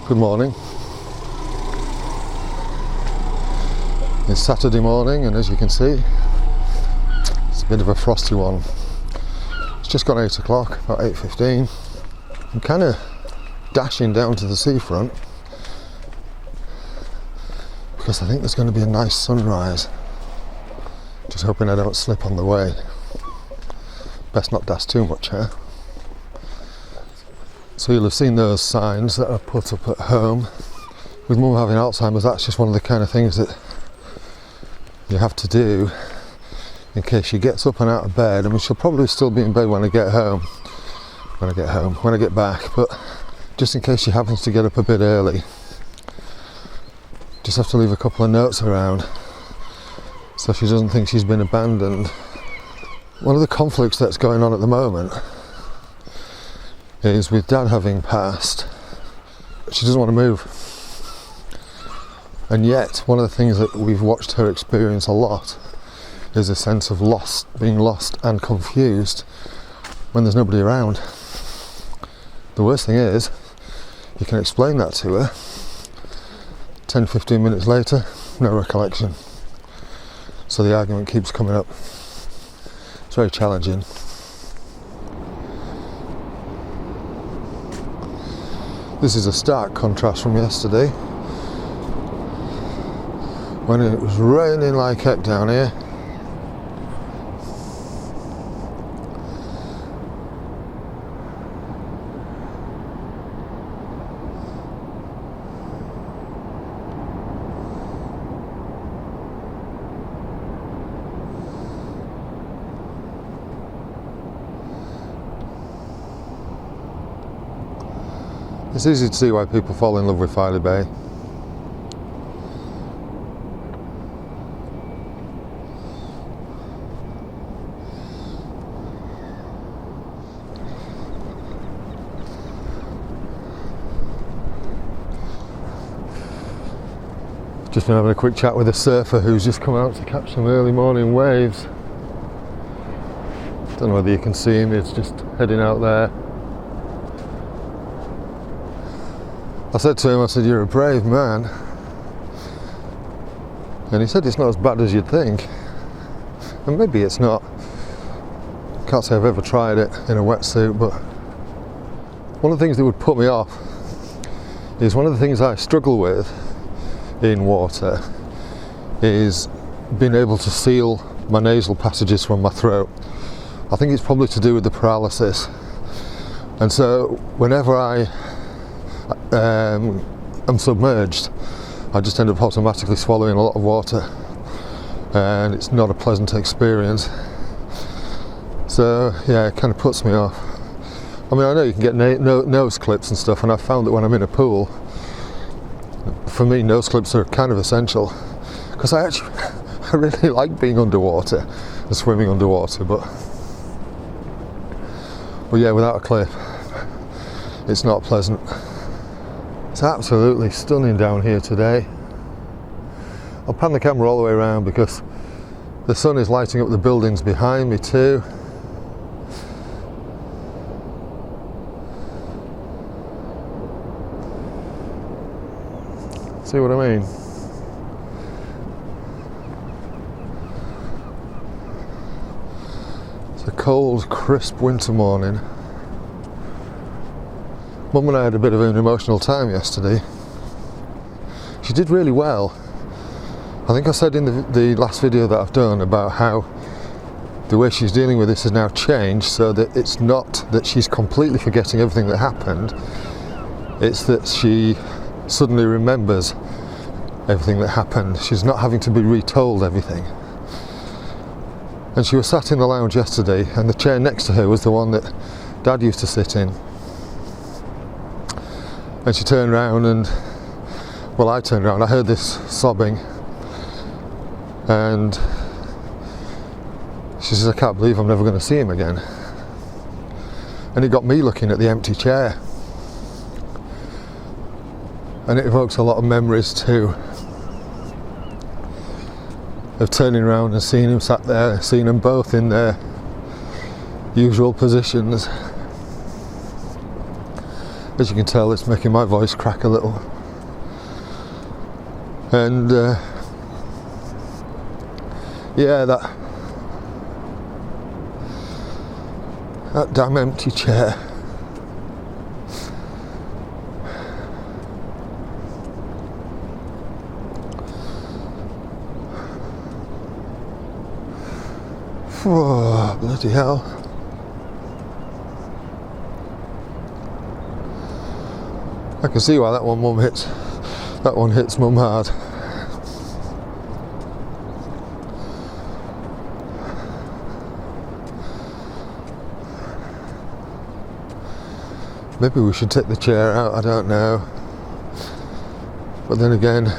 Good morning. It's Saturday morning, and as you can see, it's a bit of a frosty one. It's just gone 8 o'clock, about 8:15. I'm kind of dashing down to the seafront because I think there's going to be a nice sunrise. Just hoping I don't slip on the way. Best not dash too much, huh? So you'll have seen those signs that are put up at home. With Mum having Alzheimer's, that's just one of the kind of things that you have to do in case she gets up and out of bed. I mean, she'll probably still be in bed when I get back, but just in case she happens to get up a bit early, just have to leave a couple of notes around so she doesn't think she's been abandoned. One of the conflicts that's going on at the moment is with Dad having passed, she doesn't want to move. And yet, one of the things that we've watched her experience a lot is a sense of being lost and confused when there's nobody around. The worst thing is, you can explain that to her, 10-15 minutes later, no recollection. So the argument keeps coming up. It's very challenging. This is a stark contrast from yesterday, when it was raining like heck down here. It's easy to see why people fall in love with Filey Bay. Just been having a quick chat with a surfer who's just come out to catch some early morning waves. Don't know whether you can see him, he's just heading out there. I said to him, I said, "You're a brave man." And he said, "It's not as bad as you'd think." And maybe it's not. Can't say I've ever tried it in a wetsuit, but one of the things that would put me off is one of the things I struggle with in water is being able to seal my nasal passages from my throat. I think it's probably to do with the paralysis. And so whenever I'm submerged, I just end up automatically swallowing a lot of water, and it's not a pleasant experience. So yeah, it kind of puts me off. I mean, I know you can get nose clips and stuff, and I've found that when I'm in a pool, for me nose clips are kind of essential, because I really like being underwater and swimming underwater, but yeah, without a clip it's not pleasant. It's absolutely stunning down here today. I'll pan the camera all the way around because the sun is lighting up the buildings behind me too. See what I mean? It's a cold, crisp winter morning. Mum and I had a bit of an emotional time yesterday. She did really well. I think I said in the last video that I've done about how the way she's dealing with this has now changed, so that it's not that she's completely forgetting everything that happened, it's that she suddenly remembers everything that happened. She's not having to be retold everything. And she was sat in the lounge yesterday, and the chair next to her was the one that Dad used to sit in. And she turned round and, well, I turned round, I heard this sobbing, and she says, "I can't believe I'm never going to see him again." And it got me looking at the empty chair, and it evokes a lot of memories too, of turning around and seeing him sat there, seeing them both in their usual positions. As you can tell, it's making my voice crack a little. And yeah, that damn empty chair. Whoa, bloody hell. I can see why that one hits mum hard. Maybe we should take the chair out, I don't know. But then again,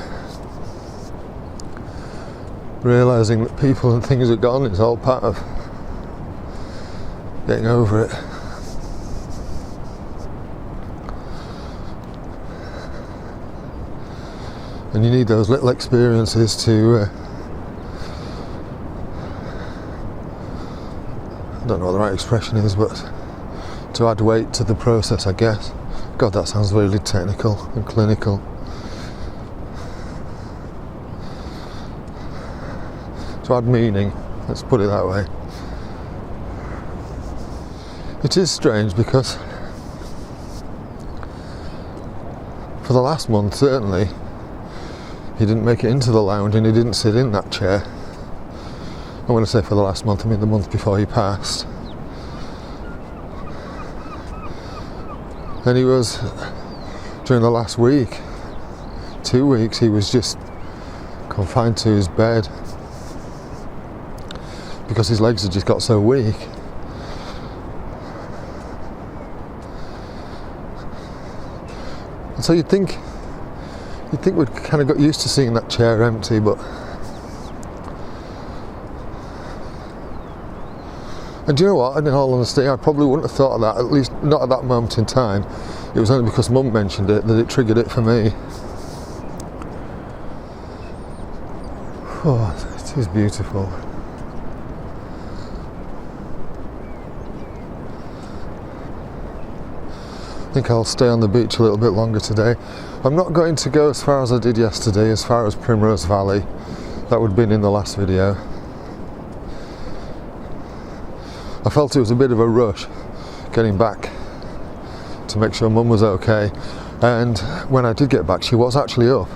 realising that people and things are gone is all part of getting over it. And you need those little experiences to I don't know what the right expression is, but to add weight to the process, I guess. God, that sounds really technical and clinical. To add meaning, let's put it that way. It is strange because for the last month, certainly, he didn't make it into the lounge and he didn't sit in that chair. And when I say for the last month, I mean the month before he passed. And he was, during the last week, 2 weeks, he was just confined to his bed because his legs had just got so weak. And so you'd think we'd kind of got used to seeing that chair empty, but and do you know what, in all honesty, I probably wouldn't have thought of that, at least not at that moment in time. It was only because Mum mentioned it that it triggered it for me. Oh, it is beautiful. I think I'll stay on the beach a little bit longer today. I'm not going to go as far as I did yesterday, as far as Primrose Valley. That would have been in the last video. I felt it was a bit of a rush getting back to make sure Mum was okay, and when I did get back she was actually up.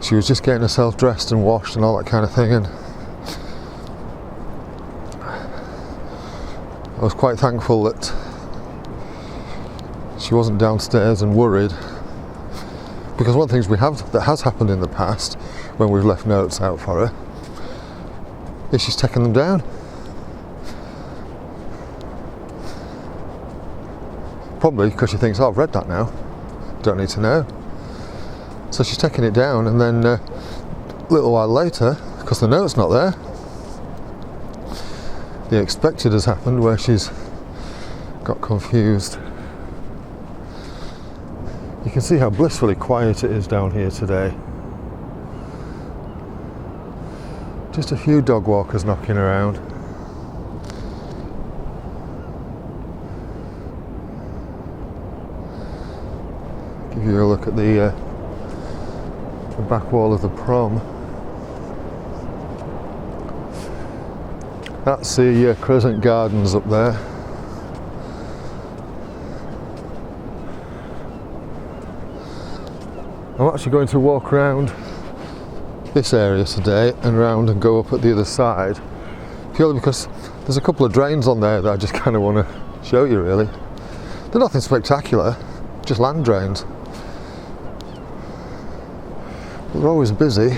She was just getting herself dressed and washed and all that kind of thing, and I was quite thankful that she wasn't downstairs and worried, because one of the things that has happened in the past when we've left notes out for her is she's taken them down. Probably because she thinks, oh, I've read that now, don't need to know. So she's taking it down, and then a little while later, because the note's not there, the expected has happened where she's got confused. You can see how blissfully quiet it is down here today. Just a few dog walkers knocking around. Give you a look at the back wall of the prom. That's the Crescent Gardens up there. I'm actually going to walk around this area today and round and go up at the other side, purely because there's a couple of drains on there that I just kind of want to show you, really. They're nothing spectacular, just land drains. They're always busy.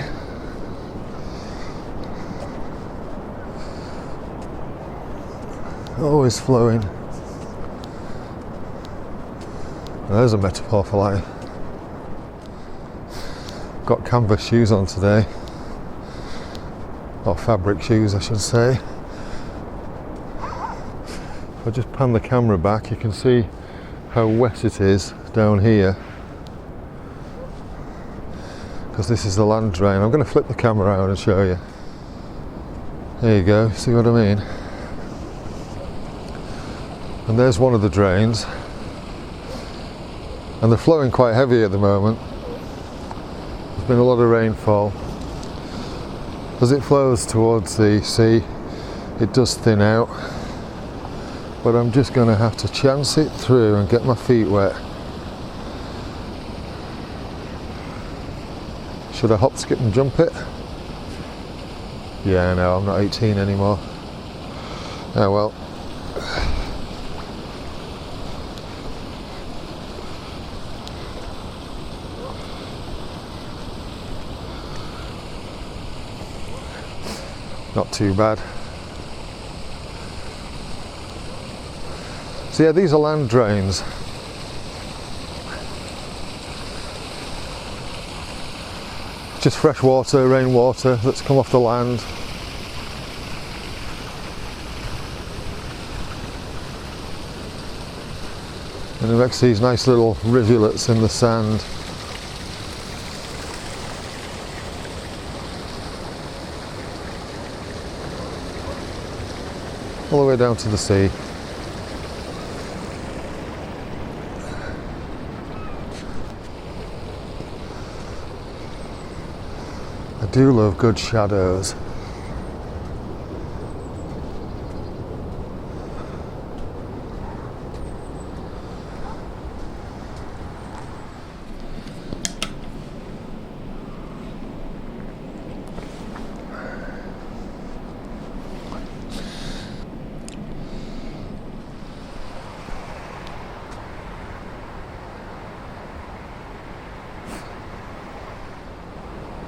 Always flowing. There's a metaphor for life. Got canvas shoes on today, or fabric shoes I should say. If I just pan the camera back, you can see how wet it is down here, because this is the land drain. I'm going to flip the camera around and show you. There you go, see what I mean? And there's one of the drains, and they're flowing quite heavy at the moment. There's been a lot of rainfall. As it flows towards the sea, it does thin out, but I'm just going to have to chance it through and get my feet wet. Should I hop, skip and jump it? Yeah, no, I'm not 18 anymore. Oh well. Not too bad. So yeah, these are land drains. Just fresh water, rainwater that's come off the land. And it makes these nice little rivulets in the sand. All the way down to the sea. I do love good shadows.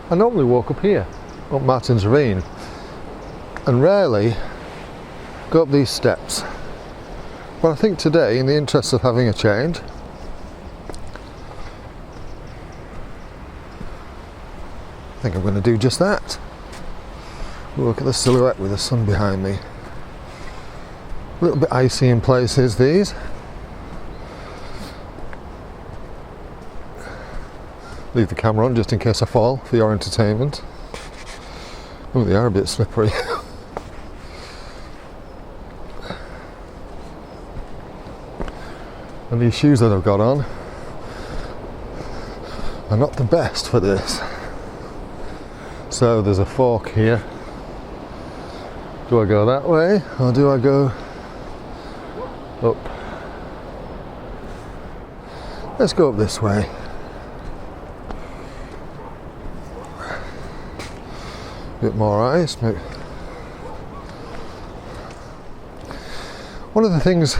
I normally walk up here, up Martin's Ravine, and rarely go up these steps. But I think today, in the interest of having a change, I think I'm going to do just that. Look at the silhouette with the sun behind me. A little bit icy in places, these. Leave the camera on just in case I fall for your entertainment. Oh, they are a bit slippery. And these shoes that I've got on are not the best for this. So there's a fork here. Do I go that way or do I go up? Let's go up this way. Bit more ice, maybe. One of the things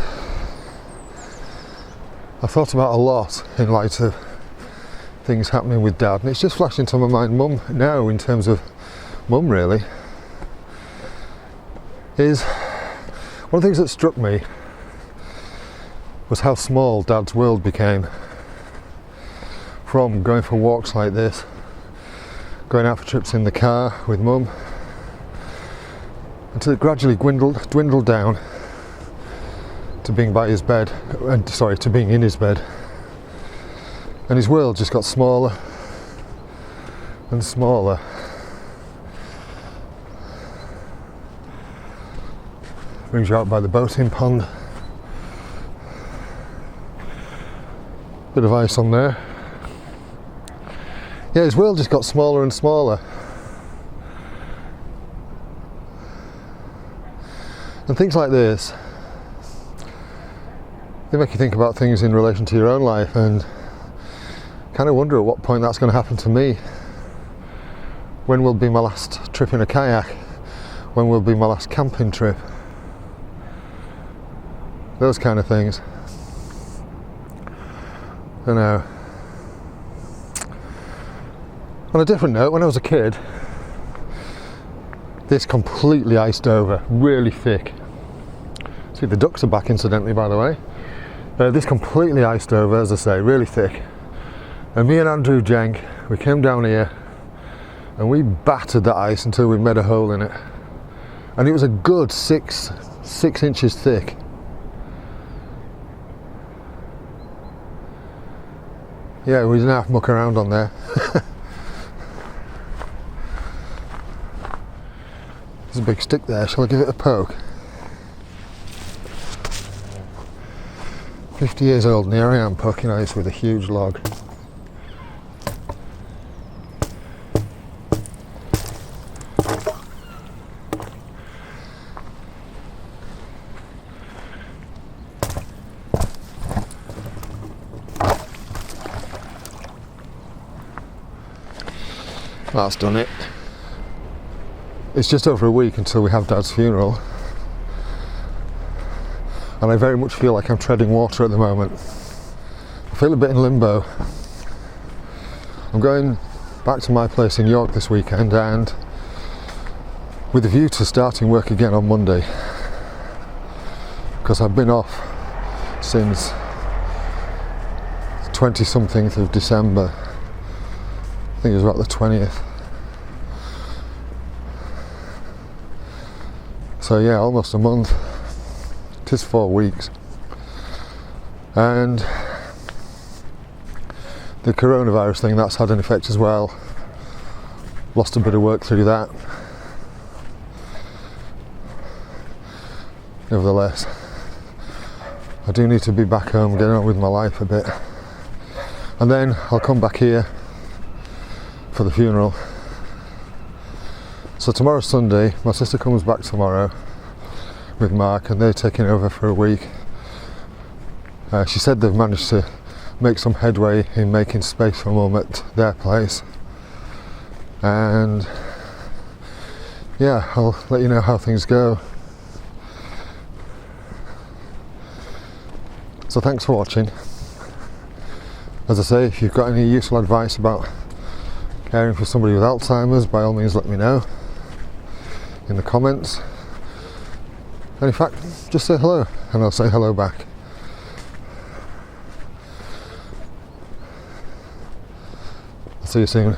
I've thought about a lot in light of things happening with Dad, and it's just flashed into my mind Mum now, in terms of Mum really, is one of the things that struck me was how small Dad's world became from going for walks like this, going out for trips in the car with Mum, until it gradually dwindled down to being by his bed, to being in his bed, and his world just got smaller and smaller. Brings you out by the boating pond. Bit of ice on there. Yeah, his world just got smaller and smaller. And things like this, they make you think about things in relation to your own life, and kind of wonder at what point that's going to happen to me. When will be my last trip in a kayak? When will be my last camping trip? Those kind of things. I know. On a different note, when I was a kid, this completely iced over, really thick. See, the ducks are back incidentally, by the way. This completely iced over, as I say, really thick. And me and Andrew Jenk, we came down here and we battered that ice until we made a hole in it. And it was a good six inches thick. Yeah, we didn't have to muck around on there. There's a big stick there, shall I give it a poke? 50 years old, and here I am poking ice with a huge log. That's done it. It's just over a week until we have Dad's funeral, and I very much feel like I'm treading water at the moment. I feel a bit in limbo. I'm going back to my place in York this weekend, and with a view to starting work again on Monday, because I've been off since 20-something of December. I think it was about the 20th. So yeah, almost a month. It is 4 weeks. And the coronavirus thing, that's had an effect as well. Lost a bit of work through that. Nevertheless, I do need to be back home, getting on with my life a bit. And then I'll come back here for the funeral. So tomorrow's Sunday, my sister comes back tomorrow with Mark, and they're taking over for a week. She said they've managed to make some headway in making space for Mum at their place, and yeah, I'll let you know how things go. So thanks for watching. As I say, if you've got any useful advice about caring for somebody with Alzheimer's, by all means let me know in the comments. And in fact, just say hello and I'll say hello back. I'll see you soon.